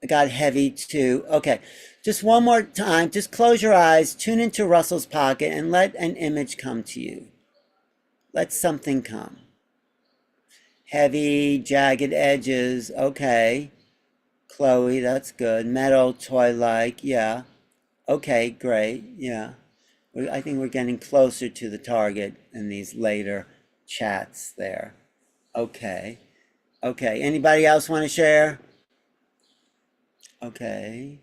I got heavy too. Okay, just one more time. Just close your eyes, tune into Russell's pocket, and let an image come to you. Let something come. Heavy, jagged edges. Okay. Chloe, that's good. Metal, toy-like. Yeah. Okay, great. Yeah. I think we're getting closer to the target in these later chats there. Okay. Okay. Anybody else want to share? Okay.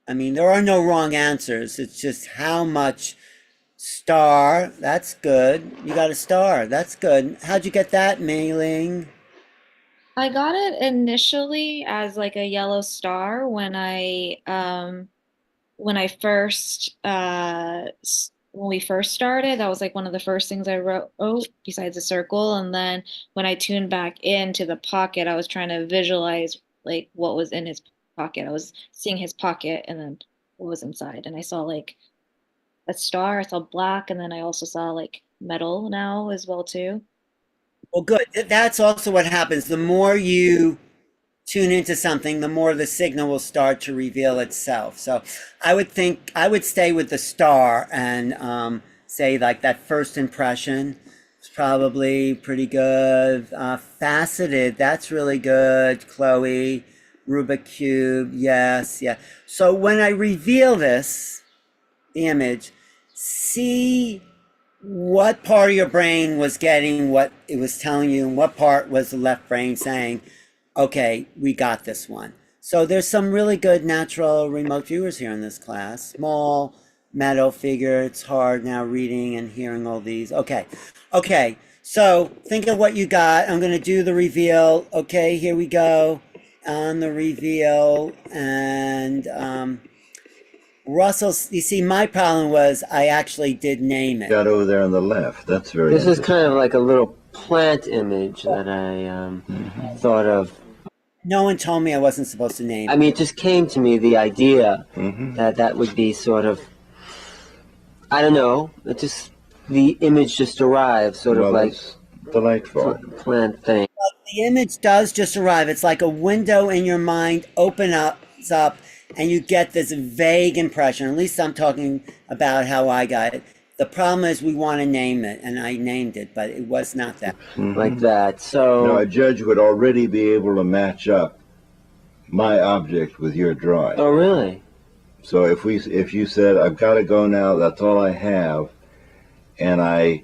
I mean, there are no wrong answers. It's just how much star. That's good. You got a star. That's good. How'd you get that, Mei-Ling? I got it initially as like a yellow star when I first when we first started. That was like one of the first things I wrote, besides a circle. And then when I tuned back into the pocket, I was trying to visualize like what was in his pocket. I was seeing his pocket and then what was inside. And I saw like a star, I saw black, and then I also saw like metal now as well too. Well, good. That's also what happens. The more you tune into something, the more the signal will start to reveal itself. So I would stay with the star and say like that first impression is probably pretty good. Faceted, that's really good. Chloe, Rubik Cube, yes, yeah. So when I reveal this, the image, see what part of your brain was getting what it was telling you and what part was the left brain saying, okay, we got this one. So there's some really good natural remote viewers here in this class. Small metal figure. It's hard now reading and hearing all these. Okay. Okay. So think of what you got. I'm going to do the reveal. Okay, here we go on the reveal. And Russell, you see, my problem was I actually did name it. Got over there on the left. That's very This is kind of like a little plant image that I thought of. No one told me I wasn't supposed to name it. I mean, it just came to me, the idea that that would be sort of, I don't know, it just, the image just arrived, sort of like delightful plant thing. The image does just arrive. It's like a window in your mind opens up, and you get this vague impression. At least I'm talking about how I got it. The problem is we want to name it, and I named it, but it was not that. Like that. So now a judge would already be able to match up my object with your drawing. Oh, really? So if you said, I've got to go now, that's all I have, and I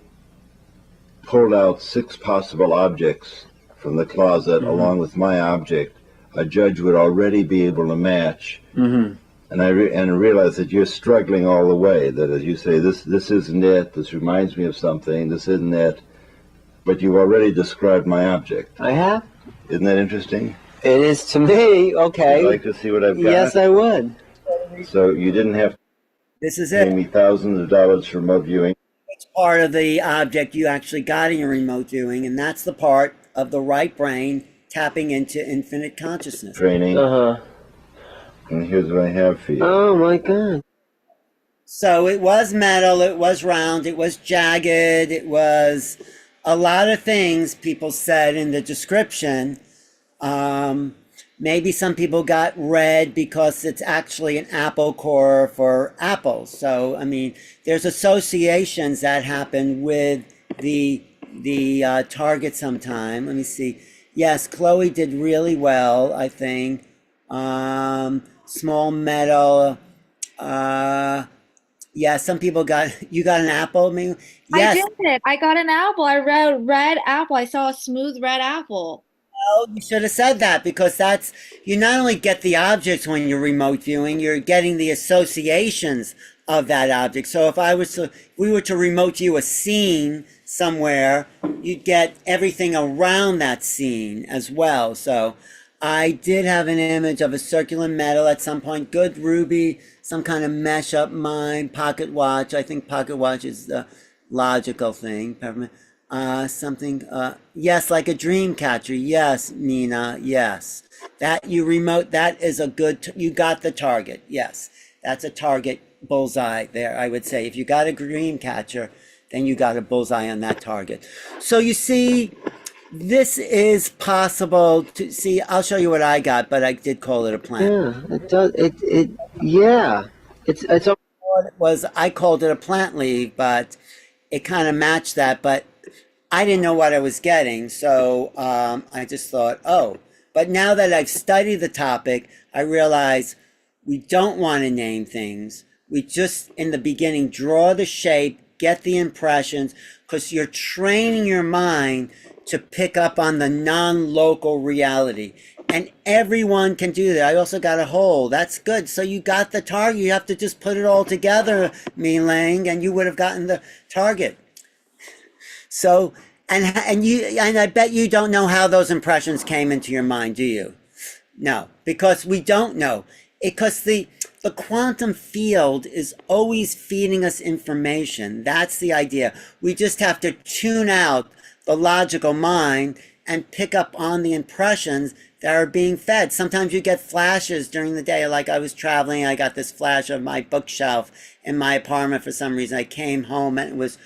pulled out 6 possible objects from the closet along with my object, a judge would already be able to match. And I realize that you're struggling all the way, that as you say, this isn't it, this reminds me of something, this isn't it, but you've already described my object. I have? Isn't that interesting? It is to me. Okay. Would you like to see what I've got? Yes, I would. So you didn't have This is to pay it. me thousands of dollars for remote viewing. It's part of the object you actually got in your remote viewing, and that's the part of the right brain tapping into infinite consciousness. Training. And here's what I have for you. Oh my God. So it was metal, it was round, it was jagged, it was a lot of things people said in the description. Maybe some people got red because it's actually an apple core for apples. So, I mean, there's associations that happen with the target sometime. Let me see. Yes, Chloe did really well, I think. Small metal, Yeah, some people you got an apple, maybe? I Yes. did. I got an apple. I read red apple. I saw a smooth red apple. Well, you should have said that because that's you not only get the objects when you're remote viewing, you're getting the associations of that object. So if we were to remote view a scene somewhere, you'd get everything around that scene as well. So I did have an image of a circular metal at some point, good ruby, some kind of mesh up mine, pocket watch. I think pocket watch is the logical thing. Peppermint. Yes, like a dream catcher. Yes, Nina. Yes. That is a you got the target. Yes. That's a target bullseye there, I would say. If you got a dream catcher, then you got a bullseye on that target. So you see, this is possible to see. I'll show you what I got, but I did call it a plant. Yeah, it does. Yeah. It's a It was I called it a plant leaf, but it kind of matched that. But I didn't know what I was getting, so I just thought, oh. But now that I've studied the topic, I realize we don't want to name things. We just, in the beginning, draw the shape, get the impressions, because you're training your mind to pick up on the non-local reality. And everyone can do that. I also got a hole. That's good. So you got the target. You have to just put it all together, Mi Lang, and you would have gotten the target. So, and I bet you don't know how those impressions came into your mind, do you? No, because we don't know. Because the quantum field is always feeding us information. That's the idea. We just have to tune out the logical mind and pick up on the impressions that are being fed. Sometimes you get flashes during the day. Like I was traveling, I got this flash of my bookshelf in my apartment for some reason. I came home and it was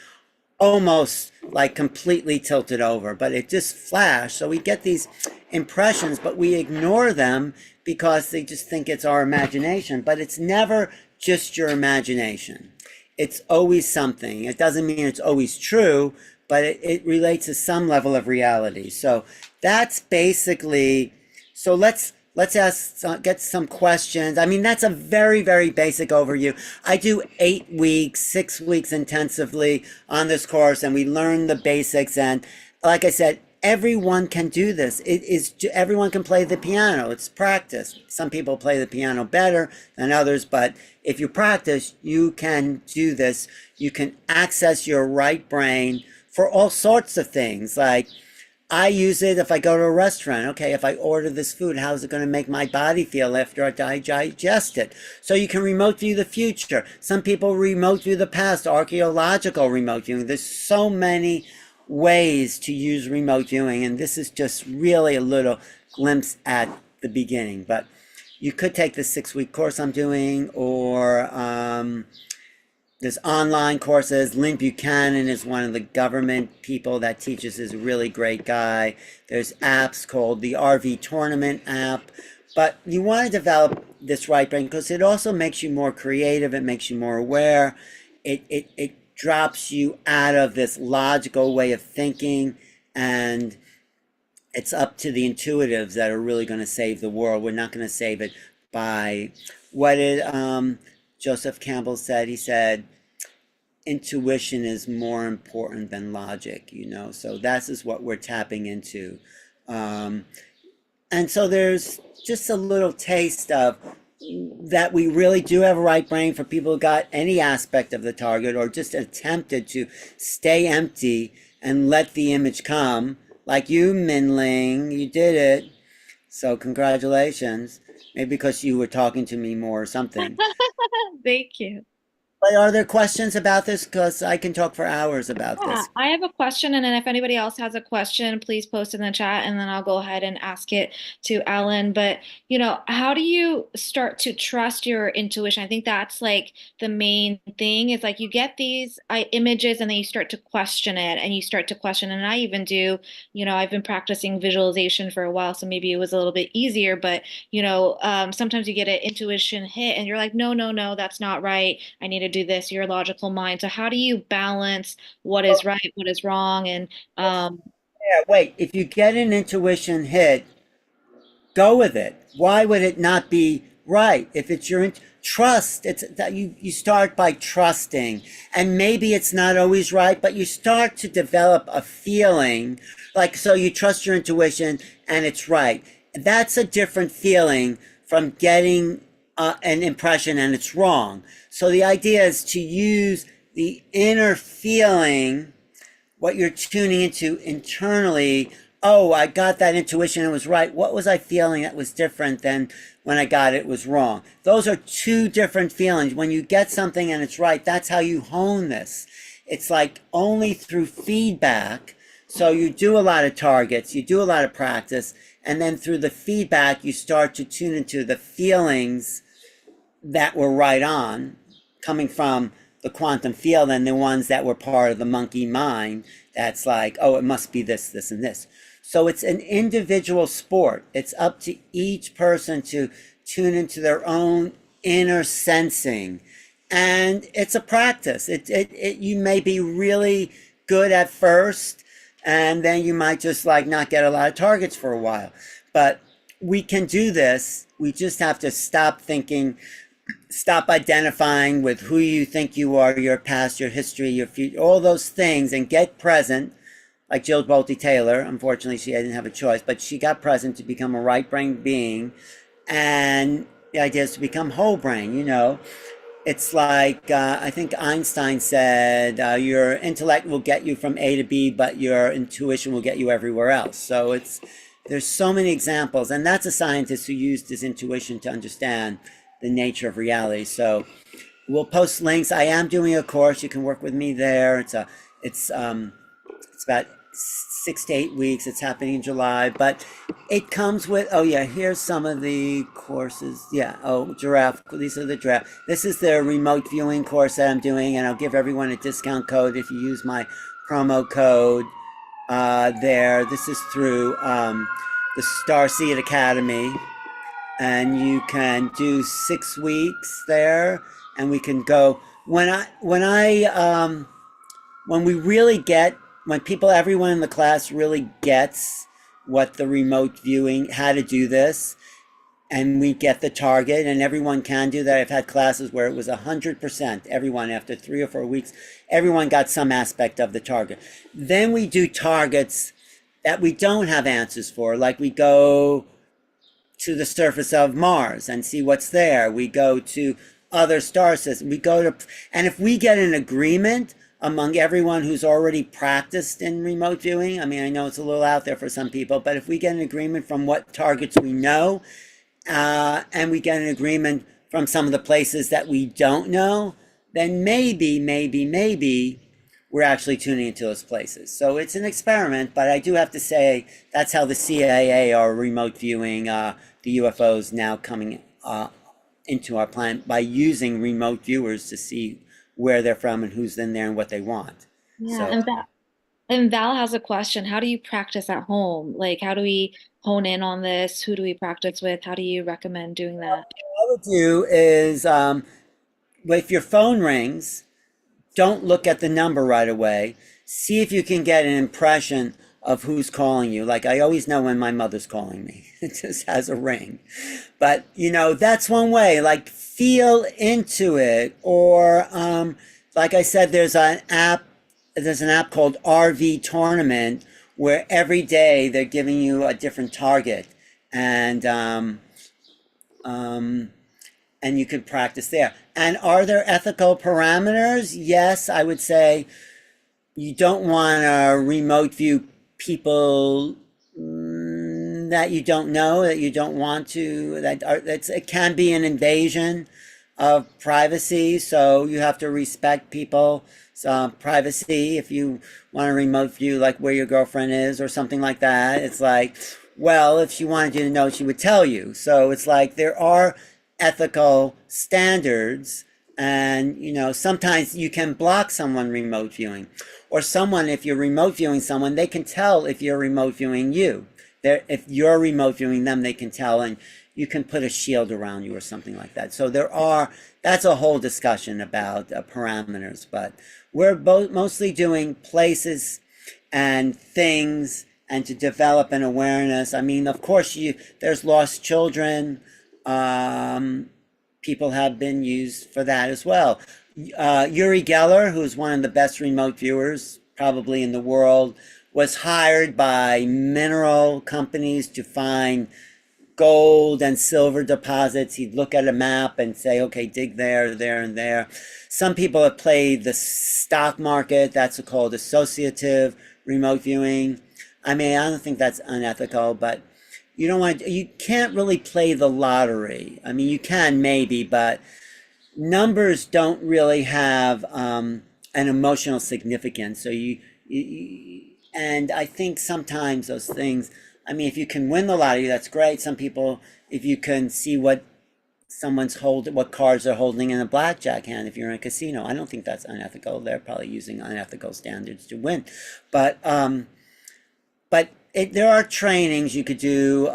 almost like completely tilted over, but it just flashed. So we get these impressions, but we ignore them because they just think it's our imagination. But it's never just your imagination. It's always something. It doesn't mean it's always true, but it relates to some level of reality. So that's basically, so get some questions. I mean, that's a very, very basic overview. I do 8 weeks, 6 weeks intensively on this course, and we learn the basics. And like I said, everyone can do this. Everyone can play the piano. It's practice. Some people play the piano better than others, but if you practice, you can do this. You can access your right brain for all sorts of things, like I use it if I go to a restaurant. Okay, if I order this food, how's it going to make my body feel after I digest it? So you can remote view the future. Some people remote view the past, archaeological remote viewing. There's so many ways to use remote viewing, and this is just really a little glimpse at the beginning. But you could take the 6-week course I'm doing, or there's online courses. Lynn Buchanan is one of the government people that teaches, is a really great guy. There's apps called the RV Tournament app. But you want to develop this right brain because it also makes you more creative. It makes you more aware. It drops you out of this logical way of thinking, and it's up to the intuitives that are really going to save the world. We're not going to save it by what did Joseph Campbell said. He said, intuition is more important than logic, so that's is what we're tapping into. And so there's just a little taste of that we really do have a right brain for people who got any aspect of the target or just attempted to stay empty and let the image come. Like you, Minling, you did it. So congratulations. Maybe because you were talking to me more or something. Thank you. But are there questions about this? Because I can talk for hours about Yeah, this. I have a question, and then if anybody else has a question, please post in the chat, and then I'll go ahead and ask it to Ellen. But, how do you start to trust your intuition? I think that's like the main thing is like you get these images and then you start to question it and you start to question. And I even do, I've been practicing visualization for a while, so maybe it was a little bit easier, but, sometimes you get an intuition hit and you're like, no, no, no, that's not right. I need to do this, your logical mind. So how do you balance what is right, what is wrong? And Yeah, wait, if you get an intuition hit, go with it. Why would it not be right. If it's your trust, it's that you start by trusting, and maybe it's not always right, but you start to develop a feeling like, so you trust your intuition and it's right. That's a different feeling from getting an impression and it's wrong. So the idea is to use the inner feeling, what you're tuning into internally. Oh, I got that intuition, it was right. What was I feeling that was different than when I got it was wrong? Those are two different feelings. When you get something and it's right, that's how you hone this. It's like only through feedback. So you do a lot of targets, you do a lot of practice, and then through the feedback, you start to tune into the feelings that were right on, coming from the quantum field, and the ones that were part of the monkey mind. That's like, oh, it must be this, this, and this. So it's an individual sport. It's up to each person to tune into their own inner sensing. And it's a practice. You may be really good at first, and then you might just like not get a lot of targets for a while. But we can do this. We just have to stop thinking, stop identifying with who you think you are, your past, your history, your future, all those things, and get present. Like Jill Bolte Taylor, unfortunately, she didn't have a choice, but she got present to become a right-brain being. And the idea is to become whole brain, you know. It's like, I think Einstein said, your intellect will get you from A to B, but your intuition will get you everywhere else. So there's so many examples. And that's a scientist who used his intuition to understand the nature of reality. So we'll post links. I am doing a course. You can work with me there. It's about 6 to 8 weeks. It's happening in July, but it comes with, oh yeah, here's some of the courses. Yeah. Oh, giraffe. These are the giraffe. This is the remote viewing course that I'm doing, and I'll give everyone a discount code if you use my promo code there. This is through the Starseed Academy, and you can do 6 weeks there, and we can go when everyone in the class really gets what the remote viewing, how to do this, and we get the target, and everyone can do that. I've had classes where it was 100%, everyone, after 3 or 4 weeks, everyone got some aspect of the target. Then we do targets that we don't have answers for, like we go to the surface of Mars and see what's there. We go to other star systems. And if we get an agreement among everyone who's already practiced in remote viewing, I mean, I know it's a little out there for some people, but if we get an agreement from what targets we know, and we get an agreement from some of the places that we don't know, then maybe we're actually tuning into those places. So it's an experiment, but I do have to say that's how the CIA are remote viewing the UFOs now coming into our planet, by using remote viewers to see where they're from and who's in there and what they want. Yeah, and Val has a question. How do you practice at home? Like, how do we hone in on this? Who do we practice with? How do you recommend doing that? What I would do is, if your phone rings, don't look at the number right away. See if you can get an impression of who's calling you. Like, I always know when my mother's calling me. It just has a ring. But, that's one way. Like, feel into it. Or, like I said, there's an app called RV Tournament, where every day they're giving you a different target. And you can practice there. And are there ethical parameters? Yes, I would say you don't want to remote view people that you don't know, that you don't want to, it can be an invasion of privacy. So you have to respect people's privacy. If you want to remote view like where your girlfriend is or something like that, it's like, well, if she wanted you to know, she would tell you. So it's like there are ethical standards, and sometimes you can block someone remote viewing, or someone, if you're remote viewing someone, they can tell if you're remote viewing you. If you're remote viewing them, they can tell, and you can put a shield around you or something like that. So that's a whole discussion about parameters, but we're mostly doing places and things, and to develop an awareness. I mean, of course, there's lost children. people have been used for that as well. Uri Geller, who's one of the best remote viewers probably in the world, was hired by mineral companies to find gold and silver deposits. He'd look at a map and say, okay, dig there, there, and there. Some people have played the stock market. That's called associative remote viewing. I mean, I don't think that's unethical, but you can't really play the lottery. I mean, you can maybe, but numbers don't really have an emotional significance. So and I think sometimes those things, I mean, if you can win the lottery, that's great. Some people, if you can see what what cards they're holding in a blackjack hand, if you're in a casino, I don't think that's unethical. They're probably using unethical standards to win. But there are trainings you could do,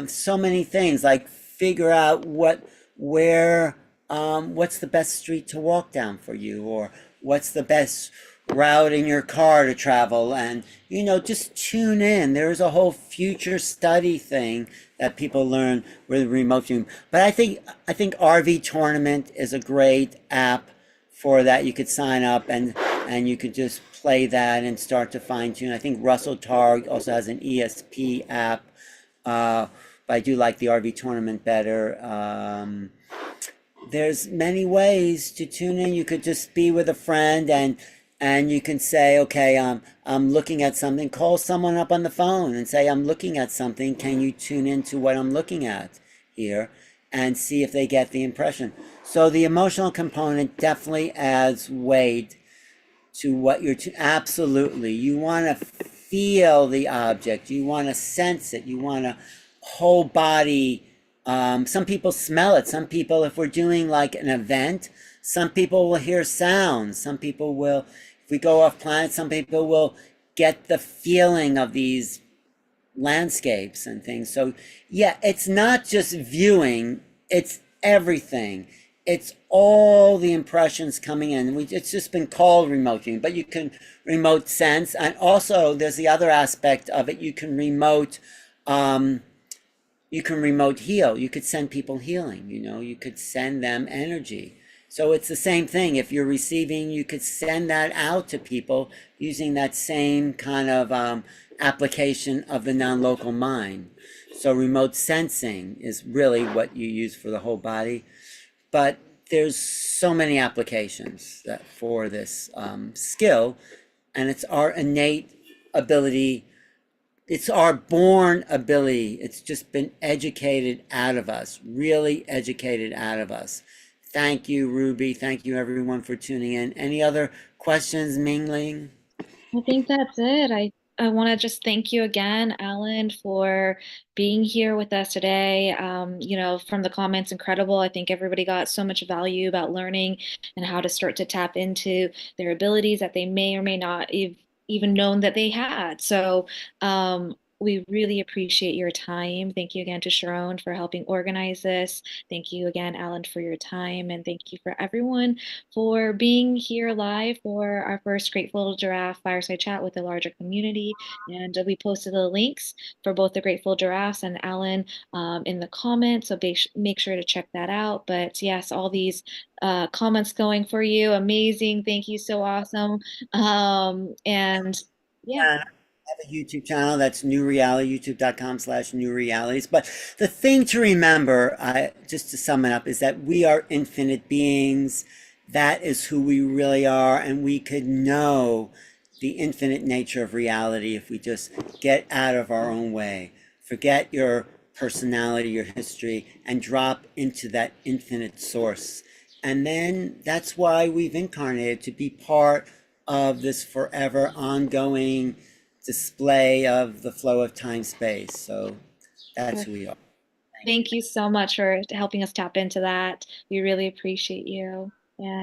so many things, like figure out what's the best street to walk down for you, or what's the best route in your car to travel, and just tune in. There's a whole future study thing that people learn with remote viewing. But I think RV Tournament is a great app for that. You could sign up and you could just play that and start to fine tune. I think Russell Targ also has an ESP app, but I do like the RV Tournament better. There's many ways to tune in. You could just be with a friend and you can say, okay, I'm looking at something. Call someone up on the phone and say, I'm looking at something. Can you tune into what I'm looking at here? And see if they get the impression. So the emotional component definitely adds weight to what you're absolutely. You want to feel the object. You want to sense it. You want to whole body. Some people smell it. Some people, if we're doing like an event, some people will hear sounds. Some people will, if we go off planet, some people will get the feeling of these landscapes and things. So yeah, it's not just viewing, it's everything. It's all the impressions coming in. It's just been called remote viewing, but you can remote sense. And also there's the other aspect of it. You can remote heal. You could send people healing, you could send them energy. So it's the same thing. If you're receiving, you could send that out to people using that same kind of application of the non-local mind. So remote sensing is really what you use for the whole body. But there's so many applications for this skill, and it's our innate ability. It's our born ability. It's just been educated out of us, really educated out of us. Thank you, Ruby. Thank you, everyone, for tuning in. Any other questions, Mingling? I think that's it. I want to just thank you again, Alan, for being here with us today. From the comments, incredible. I think everybody got so much value about learning and how to start to tap into their abilities that they may or may not even known that they had. So we really appreciate your time. Thank you again to Sharon for helping organize this. Thank you again, Alan, for your time. And thank you for everyone for being here live for our first Grateful Giraffe Fireside Chat with a larger community. And we posted the links for both the Grateful Giraffes and Alan in the comments. So make sure to check that out. But yes, all these comments going for you. Amazing. Thank you. So awesome. And yeah. I have a YouTube channel that's New Reality, youtube.com/New Realities. But the thing to remember, just to sum it up, is that we are infinite beings. That is who we really are. And we could know the infinite nature of reality if we just get out of our own way. Forget your personality, your history, and drop into that infinite source. And then that's why we've incarnated, to be part of this forever ongoing display of the flow of time-space. So that's who we are. Thank you so much for helping us tap into that. We really appreciate you.